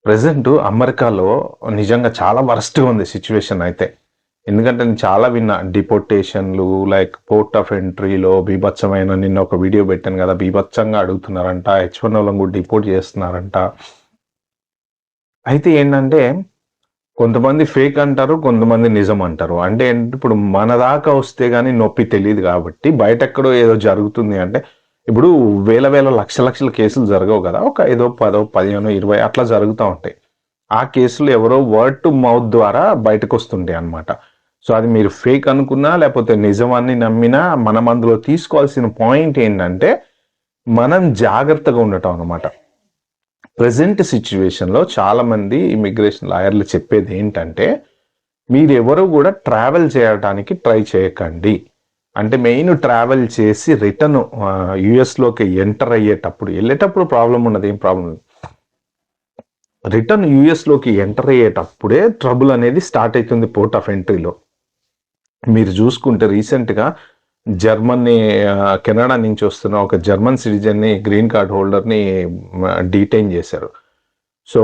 Present అమెరికాలో నిజంగా చాలా వరస్ట్‌గా ఉంది సిట్యుయేషన్ అయితే. ఎందుకంటే నేను చాలా విన్నా డిపోర్టేషన్‌లు లైక్ పోర్ట్ ఆఫ్ ఎంట్రీలో బీభత్సమైన నిన్న ఒక వీడియో పెట్టాను కదా! బీభత్సంగా అడుగుతున్నారంట. హెచ్-1ఓలను కూడా డిపోర్ట్ చేస్తున్నారంట. అయితే ఏంటంటే కొంతమంది ఫేక్ అంటారు. కొంతమంది నిజం అంటారు. అంటే ఇప్పుడు మన దాకా వస్తే గాని నొప్పి తెలీదు కాబట్టి బయటెక్కడో ఏదో జరుగుతుంది అంటే ఇప్పుడు వేల వేల లక్షల లక్షల కేసులు జరగవు కదా! ఒక ఐదో, 10, 15, 20 అట్లా జరుగుతా ఉంటాయి. ఆ కేసులు ఎవరో వర్డ్ టు మౌత్ ద్వారా బయటకొస్తుంటాయి అన్నమాట. సో అది మీరు ఫేక్ అనుకున్నా లేకపోతే నిజమని నమ్మినా మనం అందులో తీసుకోవాల్సిన పాయింట్ ఏంటంటే మనం జాగ్రత్తగా ఉండటం అన్నమాట. ప్రెజెంట్ సిచ్యువేషన్‌లో చాలామంది ఇమిగ్రేషన్ లాయర్లు చెప్పేది ఏంటంటే, మీరెవరు కూడా ట్రావెల్ చేయటానికి ట్రై చేయకండి. అంటే మెయిన్ ట్రావెల్ చేసి రిటర్న్ యూఎస్‌లోకి ఎంటర్ అయ్యేటప్పుడు, ఎళ్ళేటప్పుడు ప్రాబ్లమ్ ఉండదు. ఏం ప్రాబ్లమ్ లేదు. రిటర్న్ యూఎస్‌లోకి ఎంటర్ అయ్యేటప్పుడే ట్రబుల్ అనేది స్టార్ట్ అయితుంది పోర్ట్ ఆఫ్ ఎంట్రీలో. మీరు చూసుకుంటే రీసెంట్‌గా జర్మనీ కెనడా నుంచి వస్తున్న ఒక జర్మన్ సిటిజన్‌ని గ్రీన్ కార్డ్ హోల్డర్‌ని డీటైన్ చేశారు. సో